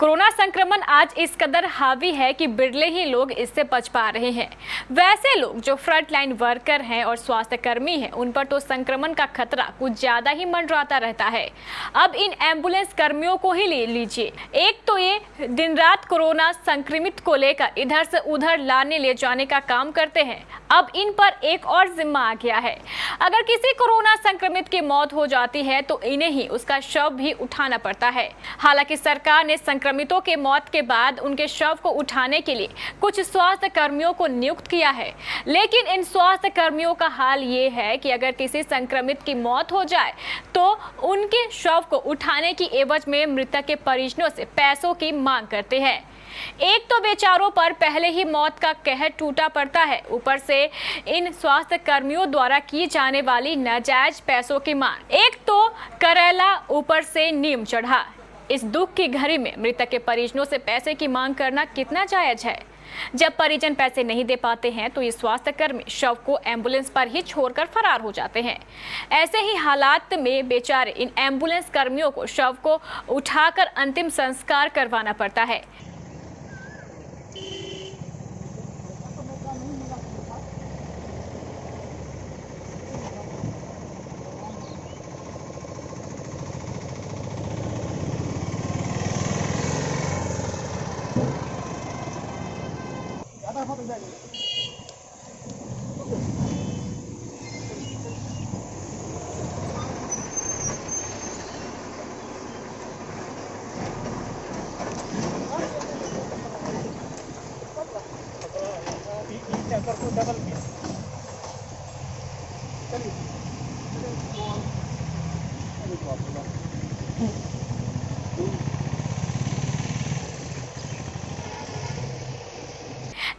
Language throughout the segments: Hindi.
कोरोना संक्रमण आज इस कदर हावी है कि बिरले ही लोग इससे बच पा रहे हैं। वैसे लोग जो फ्रंट लाइन वर्कर हैं और स्वास्थ्य कर्मी हैं, उन पर तो संक्रमण का खतरा कुछ ज्यादा ही मंडराता रहता है। अब इन एम्बुलेंस कर्मियों को ही ले लीजिए। एक तो ये दिन रात कोरोना संक्रमित को लेकर इधर से उधर लाने ले जाने का काम करते हैं। अब इन पर एक और जिम्मा आ गया है। अगर किसी कोरोना संक्रमित की मौत हो जाती है तो इन्हें ही उसका शव भी उठाना पड़ता है। हालांकि सरकार ने संक्रमितों के मौत के बाद उनके शव को उठाने के लिए कुछ स्वास्थ्य कर्मियों को नियुक्त किया है, लेकिन इन स्वास्थ्य कर्मियों का हाल ये है कि अगर किसी संक्रमित की मौत हो जाए तो उनके शव को उठाने की एवज में मृतक के परिजनों से पैसों की मांग करते हैं। एक तो बेचारों पर पहले ही मौत का कहर टूटा पड़ता है, ऊपर से इन स्वास्थ्य कर्मियों द्वारा की जाने वाली नाजायज पैसों की मांग। एक तो करेला ऊपर से नीम चढ़ा। इस दुख की घड़ी में मृतक के परिजनों से पैसे की मांग करना कितना जायज है? जब परिजन पैसे नहीं दे पाते हैं तो ये स्वास्थ्य कर्मी शव को एम्बुलेंस पर ही छोड़कर फरार हो जाते हैं। ऐसे ही हालात में बेचारे इन एम्बुलेंस कर्मियों को शव को उठाकर अंतिम संस्कार करवाना पड़ता है। डबल पीस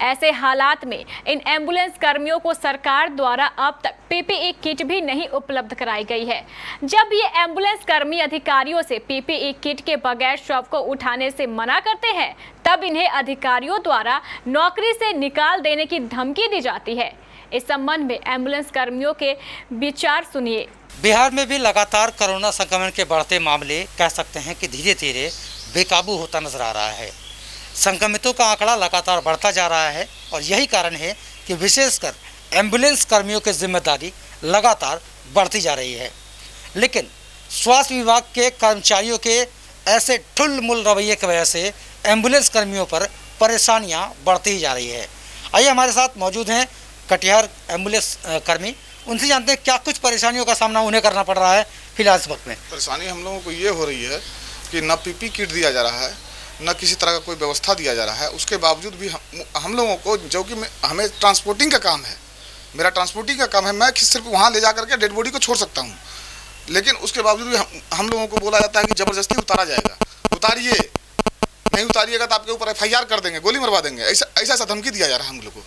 ऐसे हालात में इन एम्बुलेंस कर्मियों को सरकार द्वारा अब तक पीपीई किट भी नहीं उपलब्ध कराई गई है। जब ये एम्बुलेंस कर्मी अधिकारियों से पीपीई किट के बगैर शव को उठाने से मना करते हैं, तब इन्हें अधिकारियों द्वारा नौकरी से निकाल देने की धमकी दी जाती है। इस संबंध में एम्बुलेंस कर्मियों के विचार सुनिए। बिहार में भी लगातार कोरोना संक्रमण के बढ़ते मामले कह सकते हैं कि धीरे धीरे बेकाबू होता नजर आ रहा है। संक्रमितों का आंकड़ा लगातार बढ़ता जा रहा है और यही कारण है कि विशेषकर एम्बुलेंस कर्मियों की जिम्मेदारी लगातार बढ़ती जा रही है। लेकिन स्वास्थ्य विभाग के कर्मचारियों के ऐसे ठुल-मुल रवैये की वजह से एम्बुलेंस कर्मियों पर परेशानियां बढ़ती ही जा रही है। आइए हमारे साथ मौजूद हैं कटिहार एम्बुलेंस कर्मी, उनसे जानते हैं क्या कुछ परेशानियों का सामना उन्हें करना पड़ रहा है फिलहाल इस वक्त में। परेशानी हम लोगों को ये हो रही है कि न पीपी किट दिया जा रहा है, न किसी तरह का कोई व्यवस्था दिया जा रहा है। उसके बावजूद भी हम लोगों को, जो कि हमें ट्रांसपोर्टिंग का काम है, मेरा ट्रांसपोर्टिंग का काम है, मैं सिर्फ वहाँ ले जा करके डेड बॉडी को छोड़ सकता हूँ, लेकिन उसके बावजूद भी हम लोगों को बोला जाता है कि ज़बरदस्ती उतारा जाएगा। उतारिए, नहीं उतारिएगा तो आपके ऊपर FIR कर देंगे, गोली मरवा देंगे। ऐसा धमकी दिया जा रहा है हम लोग को।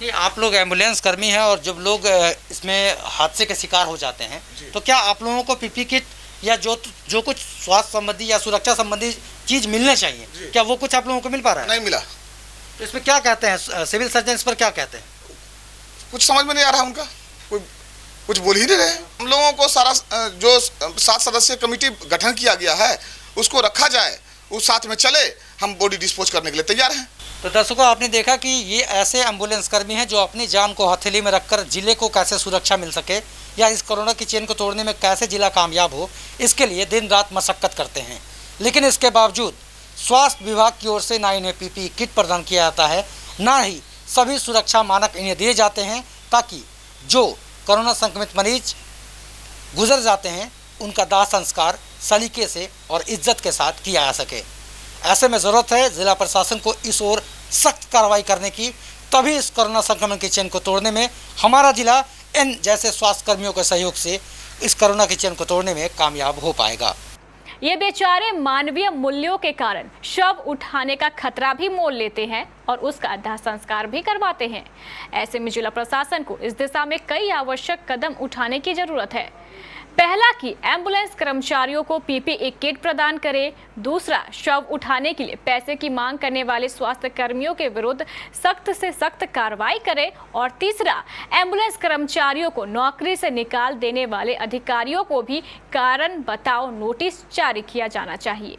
ये आप लोग एम्बुलेंस कर्मी हैं और जब लोग इसमें हादसे के शिकार हो जाते हैं तो क्या आप लोगों को पीपी किट या जो कुछ स्वास्थ्य संबंधी या सुरक्षा संबंधी चीज मिलने चाहिए, क्या वो कुछ आप लोगों को मिल पा रहा है? नहीं मिला। तो इसमें क्या कहते हैं सिविल सर्जन, इस पर क्या कहते हैं? कुछ समझ में नहीं आ रहा उनका, कोई कुछ बोल ही नहीं रहे। हम लोगों को सारा जो 7 सदस्यीय कमेटी गठन किया गया है उसको रखा जाए, उस साथ में चले, हम बॉडी डिस्पोज करने के लिए तैयार हैं। तो दर्शकों, आपने देखा कि ये ऐसे एम्बुलेंस कर्मी हैं जो अपनी जान को हथेली में रखकर जिले को कैसे सुरक्षा मिल सके या इस कोरोना की चेन को तोड़ने में कैसे जिला कामयाब हो, इसके लिए दिन रात मशक्कत करते हैं। लेकिन इसके बावजूद स्वास्थ्य विभाग की ओर से ना इन्हें पीपीई किट प्रदान किया जाता है, ना ही सभी सुरक्षा मानक इन्हें दिए जाते हैं ताकि जो कोरोना संक्रमित मरीज गुजर जाते हैं उनका दाह संस्कार सलीके से और इज्जत के साथ किया जा सके। ऐसे में ज़रूरत है जिला प्रशासन को इस ओर सख्त कार्रवाई करने की, तभी इस कोरोना संक्रमण की चेन को तोड़ने में हमारा जिला इन जैसे स्वास्थ्य कर्मियों के सहयोग से इस कोरोना की चेन को तोड़ने में कामयाब हो पाएगा। ये बेचारे मानवीय मूल्यों के कारण शव उठाने का खतरा भी मोल लेते हैं और उसका दाह संस्कार भी करवाते हैं। ऐसे में जिला प्रशासन को इस दिशा में कई आवश्यक कदम उठाने की जरूरत है। पहला कि एम्बुलेंस कर्मचारियों को पीपीई किट प्रदान करे। दूसरा, शव उठाने के लिए पैसे की मांग करने वाले स्वास्थ्य कर्मियों के विरुद्ध सख्त से सख्त कार्रवाई करे। और तीसरा, एम्बुलेंस कर्मचारियों को नौकरी से निकाल देने वाले अधिकारियों को भी कारण बताओ नोटिस जारी किया जाना चाहिए।